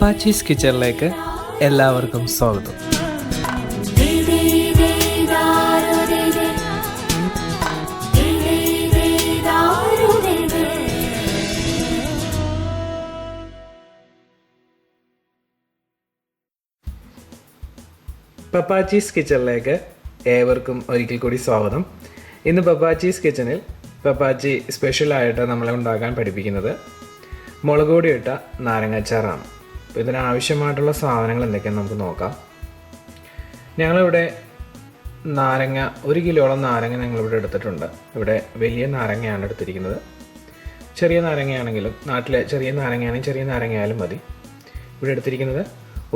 പപ്പാച്ചീസ് കിച്ചണിലേക്ക് എല്ലാവർക്കും സ്വാഗതം. പപ്പാച്ചീസ് കിച്ചണിലേക്ക് ഏവർക്കും ഒരിക്കൽ കൂടി സ്വാഗതം. ഇന്ന് പപ്പാച്ചീസ് കിച്ചണിൽ പപ്പാച്ചി സ്പെഷ്യലായിട്ട് നമ്മളെ ഉണ്ടാക്കാൻ പഠിപ്പിക്കുന്നത് മുളക് പൊടി ഇട്ട നാരങ്ങാച്ചാറാണ്. അപ്പോൾ ഇതിനാവശ്യമായിട്ടുള്ള സാധനങ്ങൾ എന്തൊക്കെയാണെന്ന് നമുക്ക് നോക്കാം. ഞങ്ങളിവിടെ നാരങ്ങ 1 കിലോളം നാരങ്ങ ഞങ്ങളിവിടെ എടുത്തിട്ടുണ്ട്. ഇവിടെ വലിയ നാരങ്ങയാണ് എടുത്തിരിക്കുന്നത്. ചെറിയ നാരങ്ങയാണെങ്കിലും നാട്ടിലെ ചെറിയ നാരങ്ങയാണെങ്കിൽ ചെറിയ നാരങ്ങയായാലും മതി. ഇവിടെ എടുത്തിരിക്കുന്നത്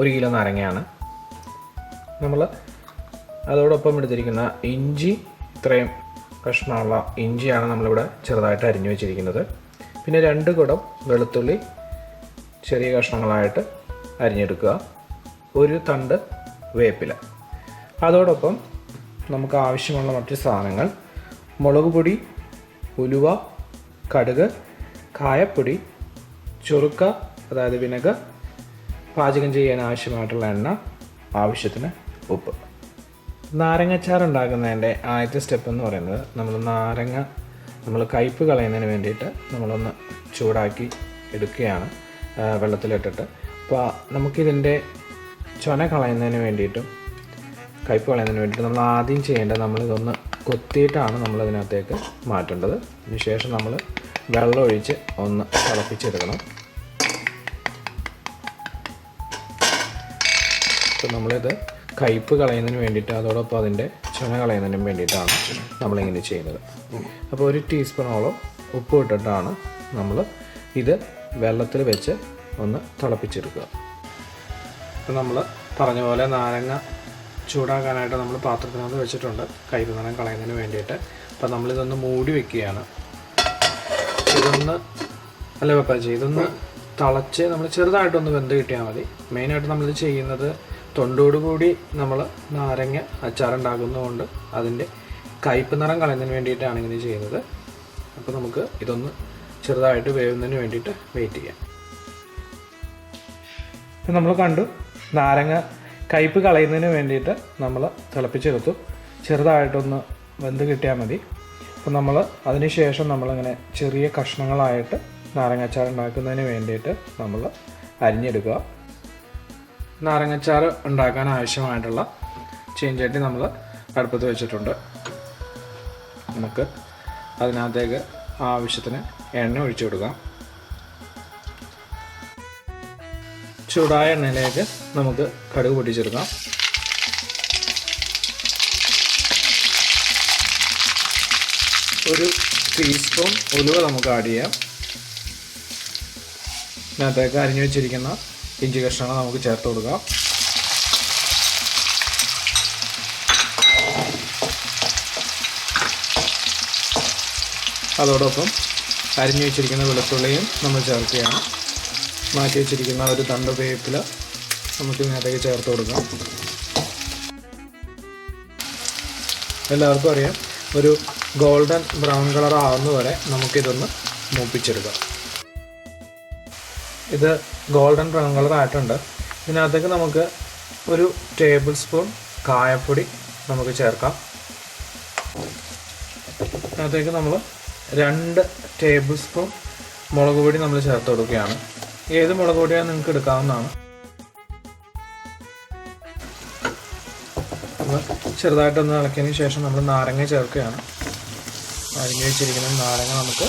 1 കിലോ നാരങ്ങയാണ്. നമ്മൾ അതോടൊപ്പം എടുത്തിരിക്കുന്ന ഇഞ്ചി, ഇത്രയും കഷ്ണമുള്ള ഇഞ്ചിയാണ് നമ്മളിവിടെ ചെറുതായിട്ട് അരിഞ്ഞു വെച്ചിരിക്കുന്നത്. പിന്നെ 2 കുടം വെളുത്തുള്ളി ചെറിയ കഷ്ണങ്ങളായിട്ട് അരിഞ്ഞെടുക്കുക. 1 തണ്ട് വേപ്പില. അതോടൊപ്പം നമുക്ക് ആവശ്യമുള്ള മറ്റ് സാധനങ്ങൾ മുളക് പൊടി, ഉലുവ, കടുക്, കായപ്പൊടി, ചൊറുക്ക അതായത് വിനെഗർ, പാചകം ചെയ്യാൻ ആവശ്യമായിട്ടുള്ള എണ്ണ, ആവശ്യത്തിന് ഉപ്പ്. നാരങ്ങാച്ചാർ ഉണ്ടാക്കുന്നതിൻ്റെ ആദ്യത്തെ സ്റ്റെപ്പ് എന്ന് പറയുന്നത് നമ്മൾ കയ്പ്പ് കളയുന്നതിന് വേണ്ടിയിട്ട് നമ്മളൊന്ന് ചൂടാക്കി എടുക്കുകയാണ് വെള്ളത്തിലിട്ടിട്ട്. അപ്പോൾ നമുക്കിതിൻ്റെ ചൊന കളയുന്നതിന് വേണ്ടിയിട്ടും കയ്പ്പ് കളയുന്നതിന് വേണ്ടിയിട്ട് നമ്മൾ ആദ്യം ചെയ്യേണ്ടത് നമ്മളിതൊന്ന് കൊത്തിയിട്ടാണ് നമ്മളതിനകത്തേക്ക് മാറ്റേണ്ടത്. അതിനുശേഷം നമ്മൾ വെള്ളം ഒഴിച്ച് ഒന്ന് തിളപ്പിച്ചെടുക്കണം. അപ്പോൾ നമ്മളിത് കയ്പ്പ് കളയുന്നതിന് വേണ്ടിയിട്ട് അതോടൊപ്പം അതിൻ്റെ ചുന കളയുന്നതിനും വേണ്ടിയിട്ടാണ് നമ്മളിങ്ങനെ ചെയ്യുന്നത്. അപ്പോൾ 1 ടീസ്പൂണോളം ഉപ്പ് ഇട്ടിട്ടാണ് നമ്മൾ ഇത് വെള്ളത്തിൽ വെച്ച് ഒന്ന് തിളപ്പിച്ചെടുക്കുക. അപ്പോൾ നമ്മൾ പറഞ്ഞ പോലെ നാരങ്ങ ചൂടാക്കാനായിട്ട് നമ്മൾ പാത്രത്തിനകത്ത് വെച്ചിട്ടുണ്ട് കയ്പ്പ് നിറം കളയുന്നതിന് വേണ്ടിയിട്ട്. അപ്പോൾ നമ്മളിതൊന്ന് മൂടി വെക്കുകയാണ്. ഇതൊന്ന് തിളച്ച് നമ്മൾ ചെറുതായിട്ടൊന്ന് വെന്ത് കിട്ടിയാൽ മതി. മെയിനായിട്ട് നമ്മളിത് ചെയ്യുന്നത് തൊണ്ടോടുകൂടി നമ്മൾ നാരങ്ങ അച്ചാറുണ്ടാക്കുന്നതുകൊണ്ട് അതിൻ്റെ കയ്പ്പ് നിറം കളയുന്നതിന് വേണ്ടിയിട്ടാണ് ഇങ്ങനെ ചെയ്യുന്നത്. അപ്പോൾ നമുക്ക് ഇതൊന്ന് ചെറുതായിട്ട് വേവുന്നതിന് വേണ്ടിയിട്ട് വെയിറ്റ് ചെയ്യാം. ഇപ്പം നമ്മൾ കണ്ടു, നാരങ്ങ കയ്പ്പ് കളയുന്നതിന് വേണ്ടിയിട്ട് നമ്മൾ തിളപ്പിച്ചെടുത്തു. ചെറുതായിട്ടൊന്ന് വെന്ത് കിട്ടിയാൽ മതി. അപ്പോൾ നമ്മൾ അതിന് ശേഷം നമ്മളിങ്ങനെ ചെറിയ കഷ്ണങ്ങളായിട്ട് നാരങ്ങാച്ചാർ ഉണ്ടാക്കുന്നതിന് വേണ്ടിയിട്ട് നമ്മൾ അരിഞ്ഞെടുക്കുക. നാരങ്ങാച്ചാർ ഉണ്ടാക്കാൻ ആവശ്യമായിട്ടുള്ള ചീഞ്ചട്ടി നമ്മൾ അടുപ്പത്ത് വെച്ചിട്ടുണ്ട്. നമുക്ക് അതിനകത്തേക്ക് ആവശ്യത്തിന് എണ്ണ ഒഴിച്ചു കൊടുക്കാം. ചൂടായ എണ്ണയിലേക്ക് നമുക്ക് കടുക് പൊട്ടിച്ചെടുക്കാം. ഒരു ടീസ്പൂൺ ഉലുവ നമുക്ക് ആഡ് ചെയ്യാം. ഇതിനകത്തേക്ക് അരിഞ്ഞു വെച്ചിരിക്കുന്ന ഇഞ്ചി കഷ്ണങ്ങൾ നമുക്ക് ചേർത്ത് കൊടുക്കാം. അതോടൊപ്പം അരിഞ്ഞു വെച്ചിരിക്കുന്ന വെളുത്തുള്ളിയും നമ്മൾ ചേർക്കുകയാണ്. മാറ്റി വെച്ചിരിക്കുന്ന 1 തണ്ട് വേപ്പില നമുക്ക് ഇതിനകത്തേക്ക് ചേർത്ത് കൊടുക്കാം. എല്ലാവർക്കും അറിയാം, ഒരു ഗോൾഡൻ ബ്രൗൺ കളർ ആവുന്നതുവരെ നമുക്കിതൊന്ന് മൂപ്പിച്ചെടുക്കാം. ഇത് ഗോൾഡൻ ബ്രൗൺ കളർ ആയിട്ടുണ്ട്. ഇതിനകത്തേക്ക് നമുക്ക് 1 ടേബിൾ സ്പൂൺ കായപ്പൊടി നമുക്ക് ചേർക്കാം. ഇതിനകത്തേക്ക് നമ്മൾ 2 ടേബിൾ സ്പൂൺ മുളക് പൊടി നമ്മൾ ചേർത്ത് കൊടുക്കുകയാണ്. ഏത് മുളക് പൊടിയാണ് നിങ്ങൾക്ക് എടുക്കാവുന്നതാണ്. ചെറുതായിട്ടൊന്ന് ഇളക്കിയതിന് ശേഷം നമ്മൾ നാരങ്ങ ചേർക്കുകയാണ്. അരിഞ്ഞു വെച്ചിരിക്കുന്ന നാരങ്ങ നമുക്ക്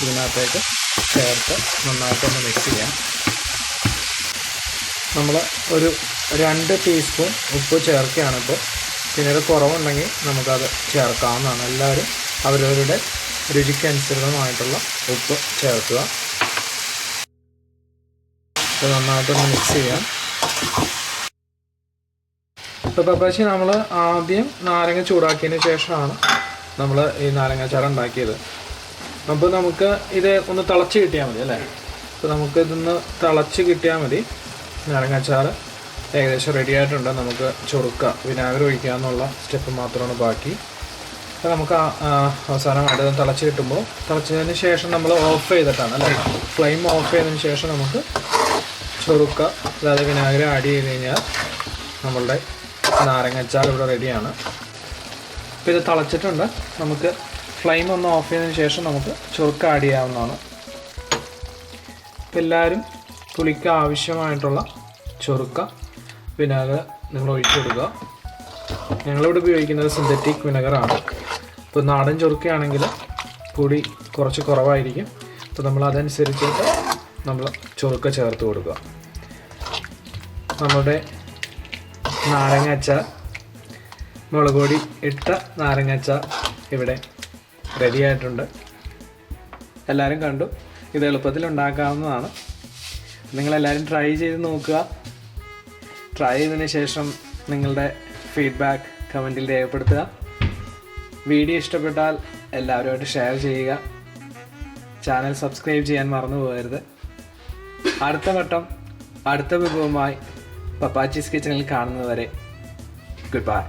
ഇതിനകത്തേക്ക് ചേർത്ത് നന്നായിട്ടൊന്ന് മിക്സ് ചെയ്യാം. നമ്മൾ ഒരു 2 ടീസ്പൂൺ ഉപ്പ് ചേർക്കുകയാണ്. ഇപ്പോൾ പിന്നീട് കുറവുണ്ടെങ്കിൽ നമുക്കത് ചേർക്കാവുന്നതാണ്. എല്ലാവരും അവരവരുടെ രുചിക്കനുസൃതമായിട്ടുള്ള ഉപ്പ് ചേർക്കുക. ഇത് നന്നായിട്ടൊന്ന് മിക്സ് ചെയ്യാം. ഇപ്പോൾ പപ്പാച്ചി നമ്മൾ ആദ്യം നാരങ്ങ ചൂടാക്കിയതിന് ശേഷമാണ് നമ്മൾ ഈ നാരങ്ങാച്ചാർ ഉണ്ടാക്കിയത്. അപ്പോൾ നമുക്ക് ഇത് ഒന്ന് തിളച്ച് കിട്ടിയാൽ മതി അല്ലേ. അപ്പോൾ നമുക്ക് ഇതൊന്ന് തിളച്ച് കിട്ടിയാൽ മതി. നാരങ്ങാച്ചാർ ഏകദേശം റെഡി ആയിട്ടുണ്ട്. നമുക്ക് ചൊറുക്ക വിനാഗിരി ഒഴിക്കുക എന്നുള്ള സ്റ്റെപ്പ് മാത്രമാണ് ബാക്കി. അപ്പോൾ നമുക്ക് അവസാനമായിട്ട് തിളച്ച് കിട്ടുമ്പോൾ തിളച്ചതിന് ശേഷം നമ്മൾ ഓഫ് ചെയ്തിട്ടാണ് അല്ലേ, ഫ്ലെയിം ഓഫ് ചെയ്തതിന് ശേഷം നമുക്ക് ചൊറുക്ക അതായത് വിനാഗിരി ആഡ് ചെയ്ത് കഴിഞ്ഞാൽ നമ്മളുടെ നാരങ്ങാച്ചാർ ഇവിടെ റെഡിയാണ്. അപ്പോൾ ഇത് തിളച്ചിട്ടുണ്ട്. നമുക്ക് ഫ്ലെയിം ഒന്ന് ഓഫ് ചെയ്തതിന് ശേഷം നമുക്ക് ചൊറുക്ക ആഡ് ചെയ്യാവുന്നതാണ്. അപ്പോൾ എല്ലാവരും പുളിക്ക് ആവശ്യമായിട്ടുള്ള ചൊറുക്ക വിനാഗിരി നിങ്ങൾ ഒഴിച്ചു കൊടുക്കുക. ഞങ്ങളിവിടെ ഉപയോഗിക്കുന്നത് സിന്തറ്റിക് വിനെഗറാണ്. ഇപ്പോൾ നാടൻ ചൊറുക്കയാണെങ്കിൽ പുളി കുറച്ച് കുറവായിരിക്കും. അപ്പോൾ നമ്മൾ അതനുസരിച്ചിട്ട് നമ്മൾ ചൊറുക്ക ചേർത്ത് കൊടുക്കുക. നമ്മുടെ നാരങ്ങാച്ചാർ, മുളക് പൊടി ഇട്ട നാരങ്ങാച്ചാർ ഇവിടെ റെഡി ആയിട്ടുണ്ട്. എല്ലാവരും കണ്ടു. ഇത് എളുപ്പത്തിൽ ഉണ്ടാക്കാവുന്നതാണ്. നിങ്ങളെല്ലാവരും ട്രൈ ചെയ്ത് നോക്കുക. ട്രൈ ചെയ്തതിന് ശേഷം നിങ്ങളുടെ ഫീഡ്ബാക്ക് കമൻറ്റിൽ രേഖപ്പെടുത്തുക. വീഡിയോ ഇഷ്ടപ്പെട്ടാൽ എല്ലാവരുമായിട്ട് ഷെയർ ചെയ്യുക. ചാനൽ സബ്സ്ക്രൈബ് ചെയ്യാൻ മറന്നു പോകരുത്. അടുത്ത വട്ടം അടുത്ത വിഭവമായി പപ്പാച്ചീസ് കിച്ചണിൽ കാണുന്നതുവരെ ഗുഡ് ബൈ.